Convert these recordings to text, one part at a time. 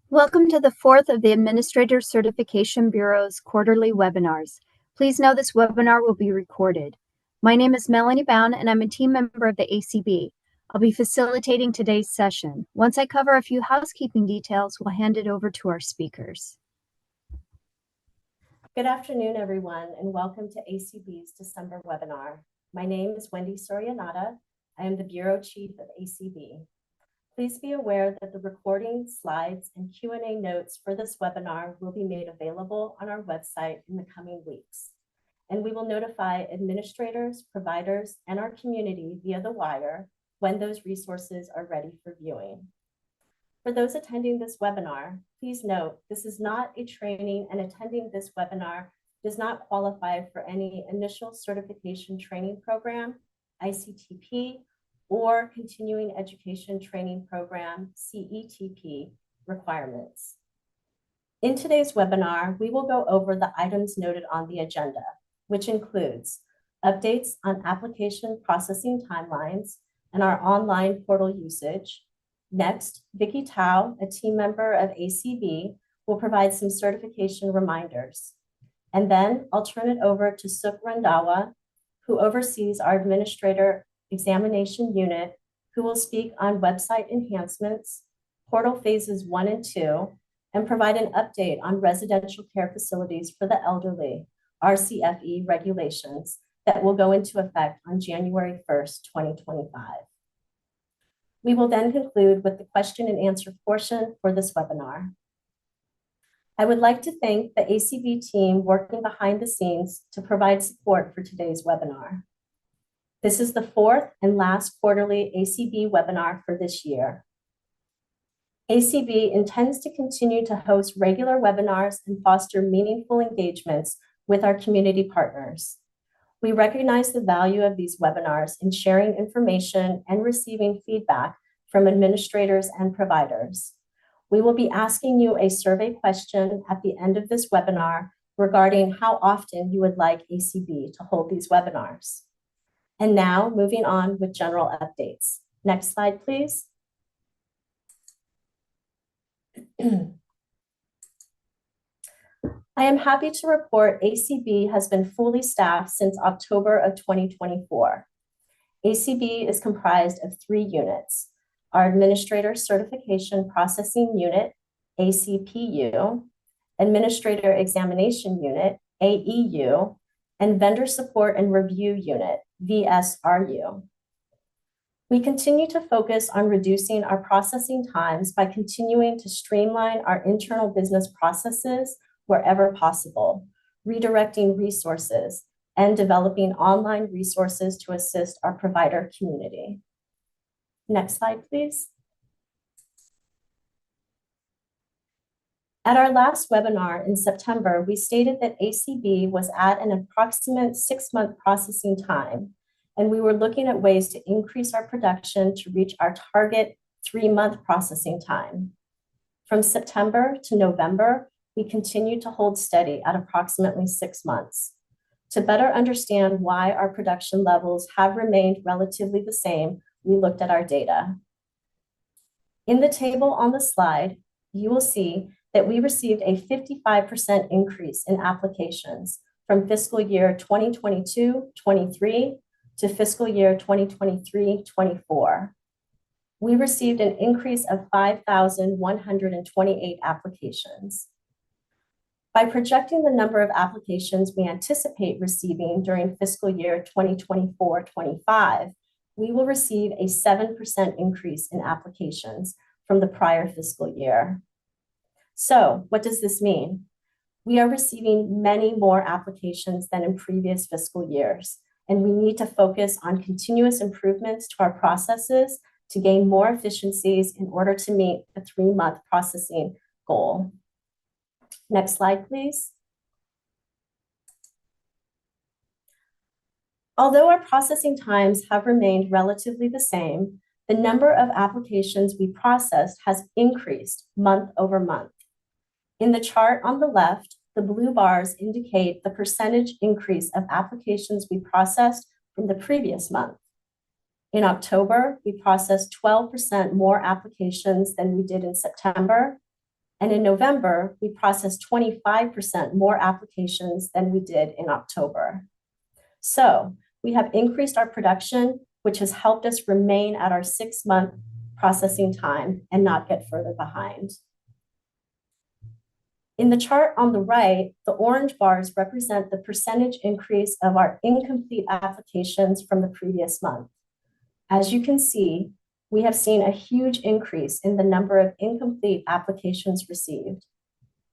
Welcome to the fourth of the Administrator Certification Bureau's quarterly webinars. Please know this webinar will be recorded. My name is Melanie Bound and I'm a team member of the ACB. I'll be facilitating today's session. Once I cover a few housekeeping details, we'll hand it over to our speakers. Good afternoon, everyone, and welcome to ACB's December webinar. My name is Wendy Sorianata. I am the Bureau Chief of ACB. Please be aware that the recording, slides, and Q&A notes for this webinar will be made available on our website in the coming weeks. And we will notify administrators, providers, and our community via the wire when those resources are ready for viewing. For those attending this webinar, please note this is not a training, and attending this webinar does not qualify for any initial certification training program, ICTP, or continuing education training program, CETP, requirements. In today's webinar, we will go over the items noted on the agenda, which includes updates on application processing timelines and our online portal usage. Next, Vicky Tao, a team member of ACB, will provide some certification reminders. And then I'll turn it over to Suk Randawa, who oversees our administrator examination unit, who will speak on website enhancements, portal phases 1 and 2, and provide an update on residential care facilities for the elderly, RCFE regulations that will go into effect on January 1st, 2025. We will then conclude with the question and answer portion for this webinar. I would like to thank the ACB team working behind the scenes to provide support for today's webinar. This is the fourth and last quarterly ACB webinar for this year. ACB intends to continue to host regular webinars and foster meaningful engagements with our community partners. We recognize the value of these webinars in sharing information and receiving feedback from administrators and providers. We will be asking you a survey question at the end of this webinar regarding how often you would like ACB to hold these webinars. And now, moving on with general updates. Next slide, please. I am happy to report ACB has been fully staffed since October of 2024. ACB is comprised of 3 units: our Administrator Certification Processing Unit, ACPU, Administrator Examination Unit, AEU, and Vendor Support and Review Unit, VSRU. We continue to focus on reducing our processing times by continuing to streamline our internal business processes wherever possible, redirecting resources, and developing online resources to assist our provider community. Next slide, please. At our last webinar in September, we stated that ACB was at an approximate 6-month processing time, and we were looking at ways to increase our production to reach our target 3-month processing time. From September to November, we continued to hold steady at approximately 6 months. To better understand why our production levels have remained relatively the same, we looked at our data. In the table on the slide, you will see that we received a 55% increase in applications from fiscal year 2022-23 to fiscal year 2023-24. We received an increase of 5,128 applications. By projecting the number of applications we anticipate receiving during fiscal year 2024-25, we will receive a 7% increase in applications from the prior fiscal year. So what does this mean? We are receiving many more applications than in previous fiscal years, and we need to focus on continuous improvements to our processes to gain more efficiencies in order to meet the 3-month processing goal. Next slide, please. Although our processing times have remained relatively the same, the number of applications we processed has increased month over month. In the chart on the left, the blue bars indicate the percentage increase of applications we processed from the previous month. In October, we processed 12% more applications than we did in September, And in November, we processed 25% more applications than we did in October. So we have increased our production, which has helped us remain at our 6-month processing time and not get further behind. In the chart on the right, the orange bars represent the percentage increase of our incomplete applications from the previous month. As you can see, we have seen a huge increase in the number of incomplete applications received.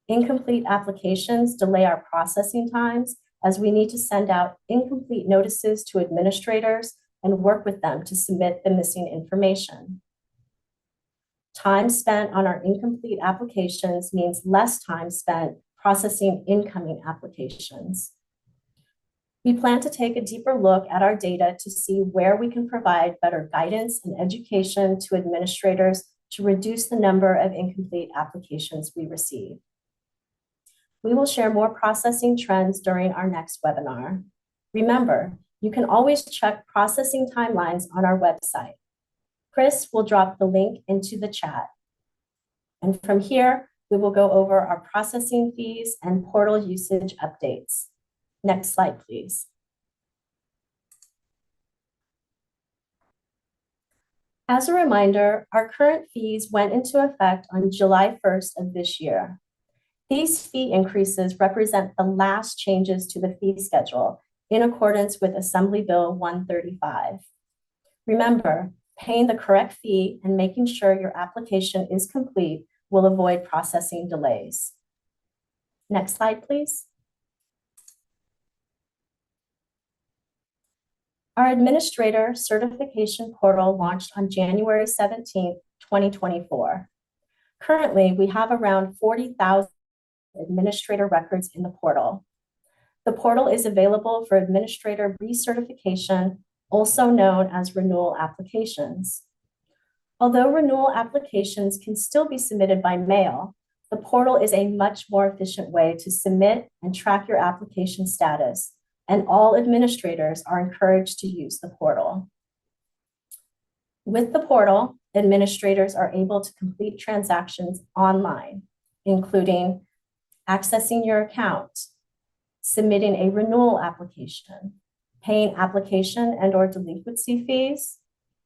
Incomplete applications delay our processing times as we need to send out incomplete notices to administrators and work with them to submit the missing information. Time spent on our incomplete applications means less time spent processing incoming applications. We plan to take a deeper look at our data to see where we can provide better guidance and education to administrators to reduce the number of incomplete applications we receive. We will share more processing trends during our next webinar. Remember, you can always check processing timelines on our website. Chris will drop the link into the chat. And from here, we will go over our processing fees and portal usage updates. Next slide, please. As a reminder, our current fees went into effect on July 1st of this year. These fee increases represent the last changes to the fee schedule in accordance with Assembly Bill 135. Remember, paying the correct fee and making sure your application is complete will avoid processing delays. Next slide, please. Our administrator certification portal launched on January 17th, 2024. Currently, we have around 40,000 administrator records in the portal. The portal is available for administrator recertification, also known as renewal applications. Although renewal applications can still be submitted by mail, the portal is a much more efficient way to submit and track your application status, and all administrators are encouraged to use the portal. With the portal, administrators are able to complete transactions online, including accessing your account, submitting a renewal application, paying application and/or delinquency fees,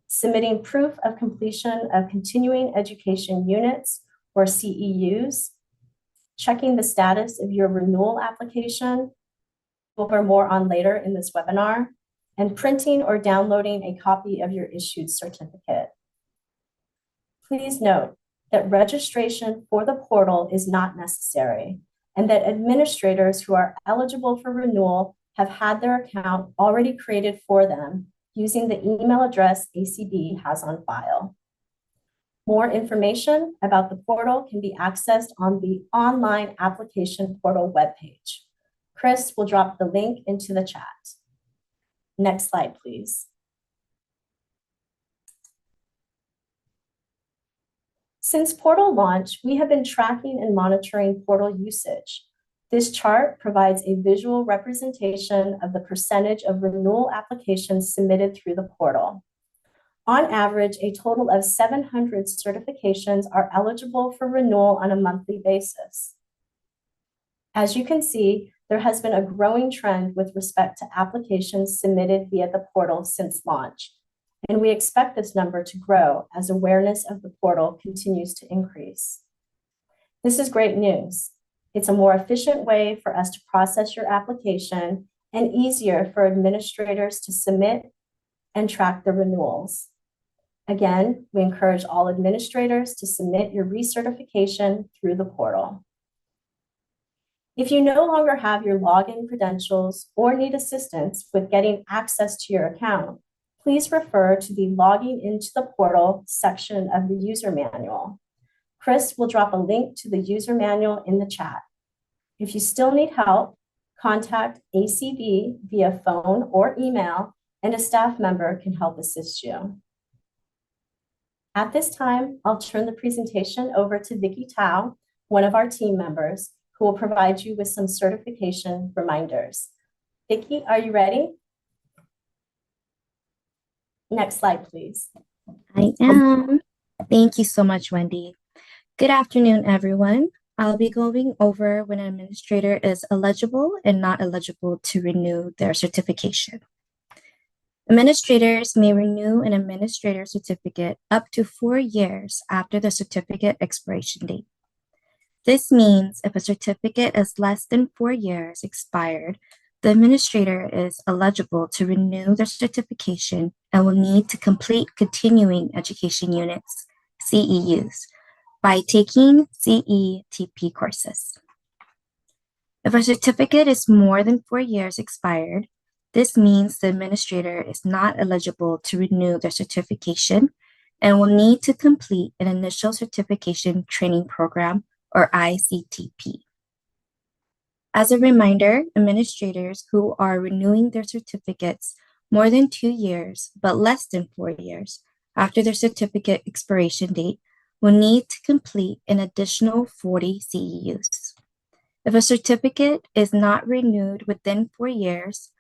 submitting proof of completion of continuing education units or CEUs, checking the status of your renewal application, we'll learn more on later in this webinar, and printing or downloading a copy of your issued certificate. Please note that registration for the portal is not necessary, and that administrators who are eligible for renewal have had their account already created for them using the email address ACB has on file. More information about the portal can be accessed on the online application portal webpage. Chris will drop the link into the chat. Next slide, please. Since portal launch, we have been tracking and monitoring portal usage. This chart provides a visual representation of the percentage of renewal applications submitted through the portal. On average, a total of 700 certifications are eligible for renewal on a monthly basis. As you can see, there has been a growing trend with respect to applications submitted via the portal since launch, and we expect this number to grow as awareness of the portal continues to increase. This is great news. It's a more efficient way for us to process your application and easier for administrators to submit and track the renewals. Again, we encourage all administrators to submit your recertification through the portal. If you no longer have your login credentials or need assistance with getting access to your account, please refer to the Logging into the Portal section of the user manual. Chris will drop a link to the user manual in the chat. If you still need help, contact ACB via phone or email, and a staff member can help assist you. At this time, I'll turn the presentation over to Vicky Tao, one of our team members, who will provide you with some certification reminders. Vicky, are you ready? Next slide, please. I am. Thank you so much, Wendy. Good afternoon, everyone. I'll be going over when an administrator is eligible and not eligible to renew their certification. Administrators may renew an administrator certificate up to 4 years after the certificate expiration date. This means if a certificate is less than 4 years expired, the administrator is eligible to renew their certification and will need to complete continuing education units, CEUs, by taking CETP courses. If a certificate is more than 4 years expired, this means the administrator is not eligible to renew their certification and will need to complete an initial certification training program or ICTP. As a reminder, administrators who are renewing their certificates more than 2 years but less than 4 years after their certificate expiration date will need to complete an additional 40 CEUs. If a certificate is not renewed within 4 years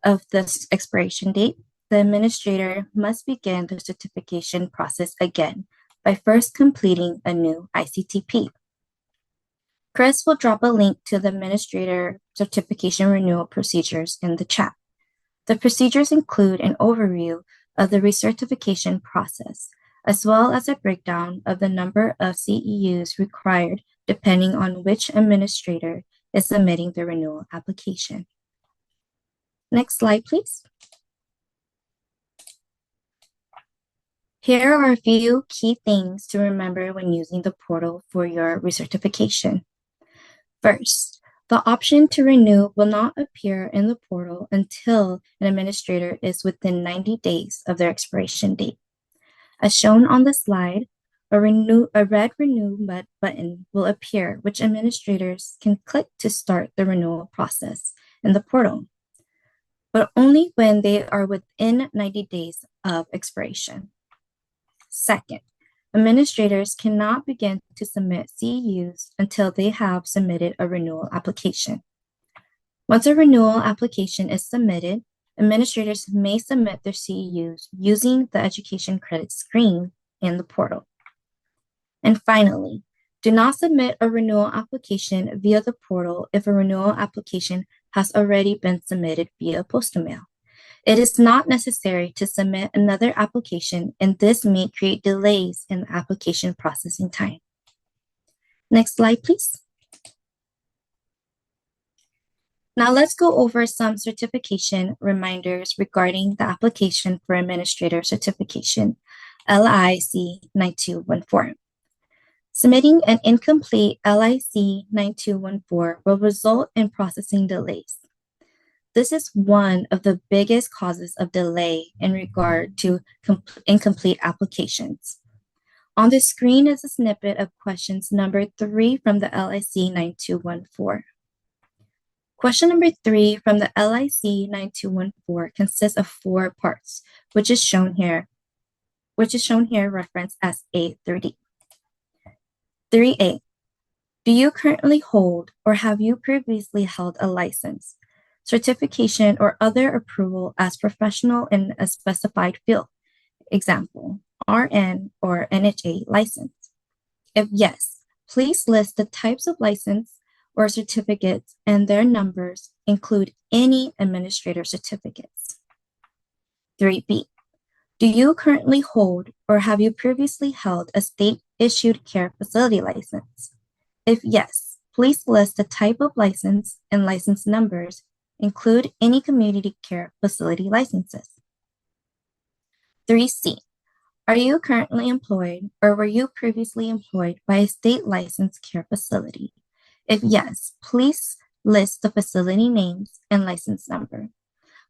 of the expiration date, the administrator must begin the certification process again by first completing a new ICTP. Chris will drop a link to the administrator certification renewal procedures in the chat. The procedures include an overview of the recertification process, as well as a breakdown of the number of CEUs required depending on which administrator is submitting the renewal application. Next slide, please. Here are a few key things to remember when using the portal for your recertification. First, the option to renew will not appear in the portal until an administrator is within 90 days of their expiration date. As shown on the slide, a red renew button will appear, which administrators can click to start the renewal process in the portal, but only when they are within 90 days of expiration. Second, administrators cannot begin to submit CEUs until they have submitted a renewal application. Once a renewal application is submitted, administrators may submit their CEUs using the education credit screen in the portal. And finally, do not submit a renewal application via the portal if a renewal application has already been submitted via postal mail. It is not necessary to submit another application, and this may create delays in the application processing time. Next slide, please. Now let's go over some certification reminders regarding the application for administrator certification, LIC 9214. Submitting an incomplete LIC 9214 will result in processing delays. This is one of the biggest causes of delay in regard to incomplete applications. On the screen is a snippet of questions number 3 from the LIC 9214. Question number 3 from the LIC 9214 consists of 4 parts, which is shown here referenced as A through D. 3A, do you currently hold or have you previously held a license, certification, or other approval as professional in a specified field? Example, RN or NHA license. If yes, please list the types of license or certificates and their numbers, include any administrator certificates. 3B, do you currently hold or have you previously held a state-issued care facility license? If yes, please list the type of license and license numbers, include any community care facility licenses. 3C, are you currently employed or were you previously employed by a state licensed care facility? If yes, please list the facility names and license number.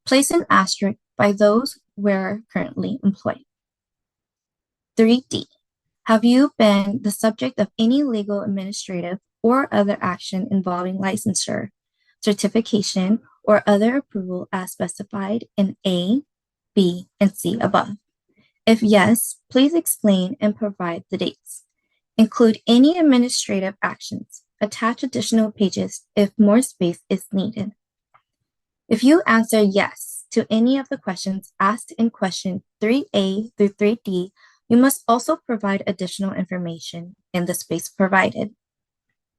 Place an asterisk by those where currently employed. 3D, have you been the subject of any legal, administrative, or other action involving licensure, certification, or other approval as specified in A, B, and C above? If yes, please explain and provide the dates. Include any administrative actions. Attach additional pages if more space is needed. If you answer yes to any of the questions asked in question 3A through 3D, You must also provide additional information in the space provided.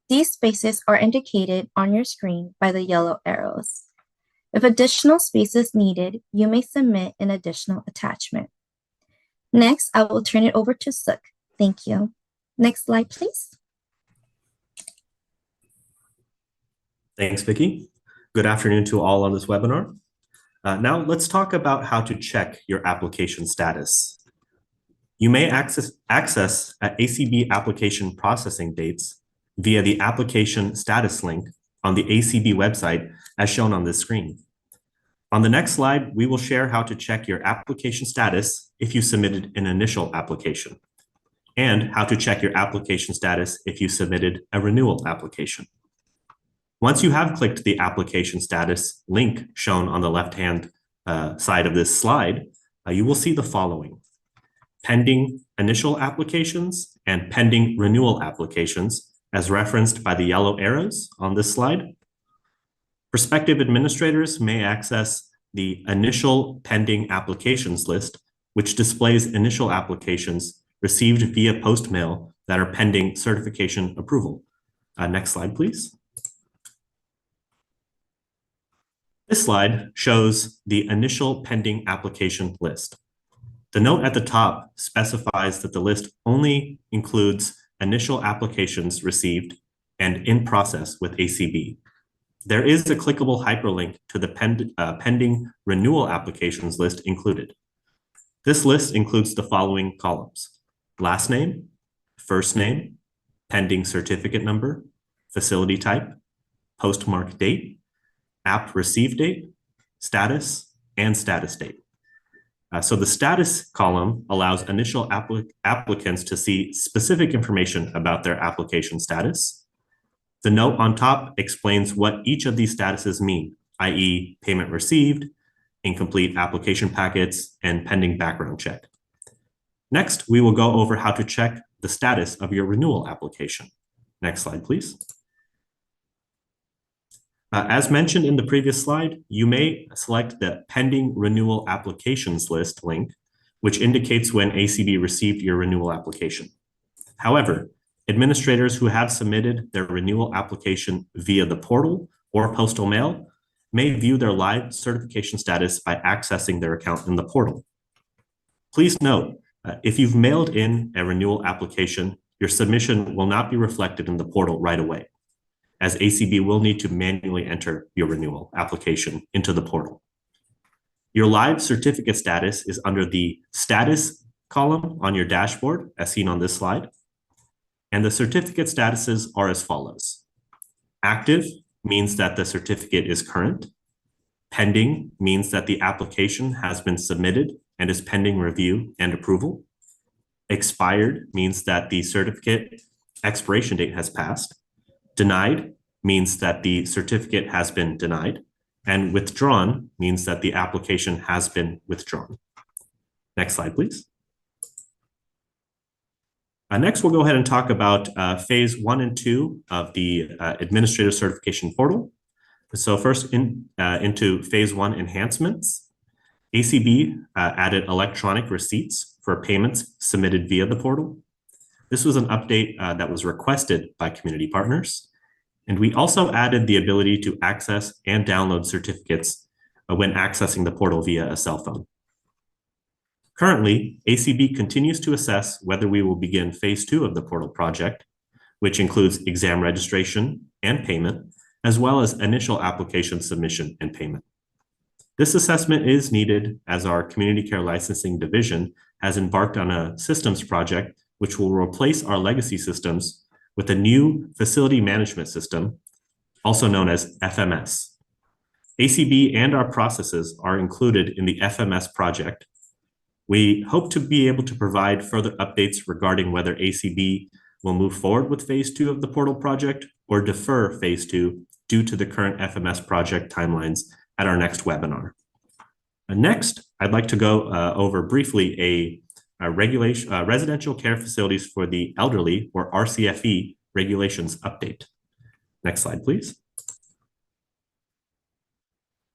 These spaces are indicated on your screen by the yellow arrows. If additional space is needed, you may submit an additional attachment. Next, I will turn it over to Suk. Thank you. Next slide, please. Thanks, Vicki. Good afternoon to all on this webinar. Now let's talk about how to check your application status. You may access ACB application processing dates via the application status link on the ACB website as shown on this screen. On the next slide, we will share how to check your application status if you submitted an initial application, and how to check your application status if you submitted a renewal application. Once you have clicked the application status link shown on the left-hand side of this slide, you will see the following: pending initial applications and pending renewal applications as referenced by the yellow arrows on this slide. Prospective administrators may access the initial pending applications list, which displays initial applications received via post mail that are pending certification approval. Next slide, please. This slide shows the initial pending application list. The note at the top specifies that the list only includes initial applications received and in process with ACB. There is a clickable hyperlink to the pending renewal applications list included. This list includes the following columns: last name, first name, pending certificate number, facility type, postmark date, app receive date, status, and status date. So the status column allows initial applicants to see specific information about their application status. The note on top explains what each of these statuses mean, i.e. payment received, incomplete application packets, and pending background check. Next, we will go over how to check the status of your renewal application. Next slide, please. As mentioned in the previous slide, you may select the pending renewal applications list link, which indicates when ACB received your renewal application. However, administrators who have submitted their renewal application via the portal or postal mail may view their live certification status by accessing their account in the portal. Please note, if you've mailed in a renewal application, your submission will not be reflected in the portal right away, as ACB will need to manually enter your renewal application into the portal. Your live certificate status is under the status column on your dashboard, as seen on this slide. And the certificate statuses are as follows. Active means that the certificate is current. Pending means that the application has been submitted and is pending review and approval. Expired means that the certificate expiration date has passed. Denied means that the certificate has been denied, and withdrawn means that the application has been withdrawn. Next slide, please. Next, we'll go ahead and talk about phase 1 and 2 of the administrative certification portal. So first into phase 1 enhancements, ACB added electronic receipts for payments submitted via the portal. This was an update that was requested by community partners. And we also added the ability to access and download certificates when accessing the portal via a cell phone. Currently, ACB continues to assess whether we will begin phase 2 of the portal project, which includes exam registration and payment, as well as initial application submission and payment. This assessment is needed as our Community Care Licensing Division has embarked on a systems project which will replace our legacy systems with a new facility management system, also known as FMS. ACB and our processes are included in the FMS project. We hope to be able to provide further updates regarding whether ACB will move forward with phase 2 of the portal project or defer phase 2 due to the current FMS project timelines at our next webinar. Next, I'd like to go over briefly a residential care facilities for the elderly, or RCFE, regulations update. Next slide, please.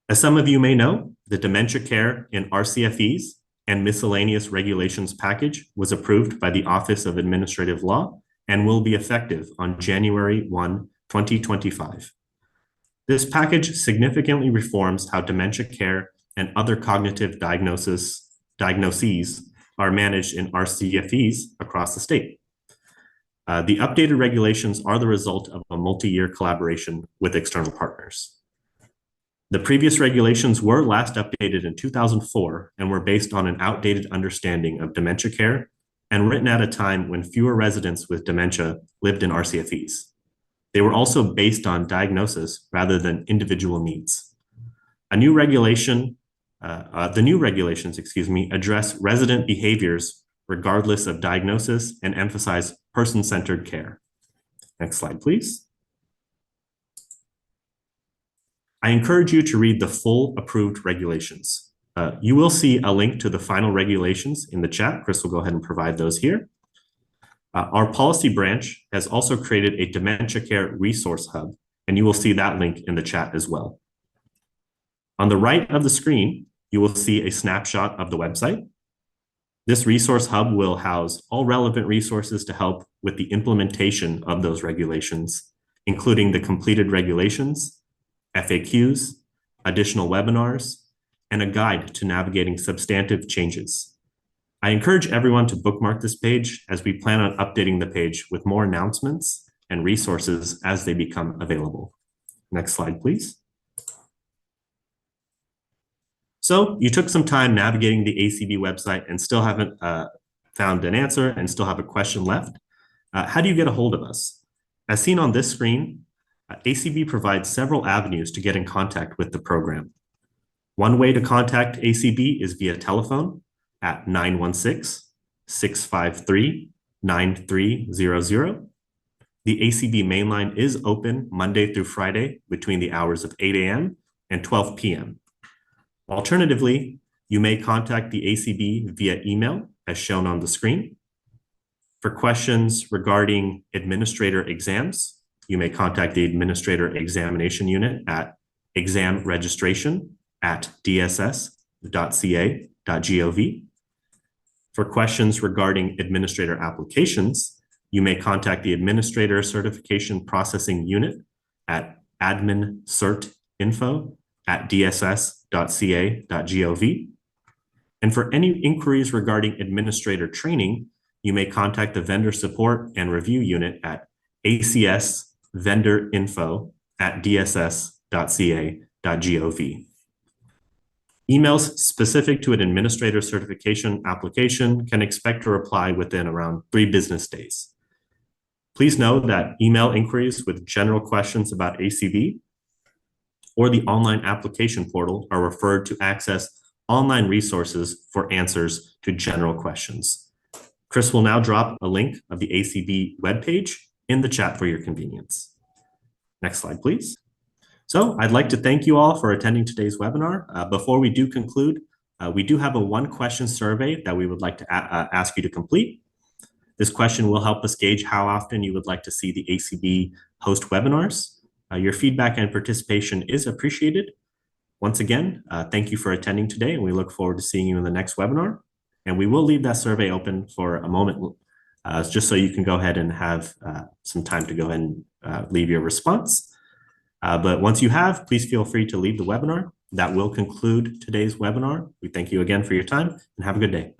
As some of you may know, the dementia care in RCFEs and miscellaneous regulations package was approved by the Office of Administrative Law and will be effective on January 1, 2025. This package significantly reforms how dementia care and other cognitive diagnoses are managed in RCFEs across the state. The updated regulations are the result of a multi-year collaboration with external partners. The previous regulations were last updated in 2004 and were based on an outdated understanding of dementia care and written at a time when fewer residents with dementia lived in RCFEs. They were also based on diagnosis rather than individual needs. The new regulations, address resident behaviors regardless of diagnosis and emphasize person-centered care. Next slide, please. I encourage you to read the full approved regulations. You will see a link to the final regulations in the chat. Chris will go ahead and provide those here. Our policy branch has also created a dementia care resource hub, and you will see that link in the chat as well. On the right of the screen, you will see a snapshot of the website. This resource hub will house all relevant resources to help with the implementation of those regulations, including the completed regulations, FAQs, additional webinars, and a guide to navigating substantive changes. I encourage everyone to bookmark this page as we plan on updating the page with more announcements and resources as they become available. Next slide, please. So you took some time navigating the ACB website and still haven't found an answer and still have a question left. How do you get a hold of us? As seen on this screen, ACB provides several avenues to get in contact with the program. One way to contact ACB is via telephone at 916-653-9300. The ACB mainline is open Monday through Friday between the hours of 8 a.m. and 12 p.m. Alternatively, you may contact the ACB via email as shown on the screen. For questions regarding administrator exams, you may contact the Administrator Examination Unit at examregistration@dss.ca.gov. For questions regarding administrator applications, you may contact the Administrator Certification Processing Unit at admincertinfo@dss.ca.gov. And for any inquiries regarding administrator training, you may contact the Vendor Support and Review Unit at acsvendorinfo@dss.ca.gov. Emails specific to an administrator certification application can expect a reply within around 3 business days. Please note that email inquiries with general questions about ACB or the online application portal are referred to access online resources for answers to general questions. Chris will now drop a link of the ACB webpage in the chat for your convenience. Next slide, please. So I'd like to thank you all for attending today's webinar. Before we do conclude, we do have a 1-question survey that we would like to ask you to complete. This question will help us gauge how often you would like to see the ACB host webinars. Your feedback and participation is appreciated. Once again, thank you for attending today, and we look forward to seeing you in the next webinar. And we will leave that survey open for a moment, just so you can go ahead and have some time to go ahead and leave your response. But once you have, please feel free to leave the webinar. That will conclude today's webinar. We thank you again for your time and have a good day.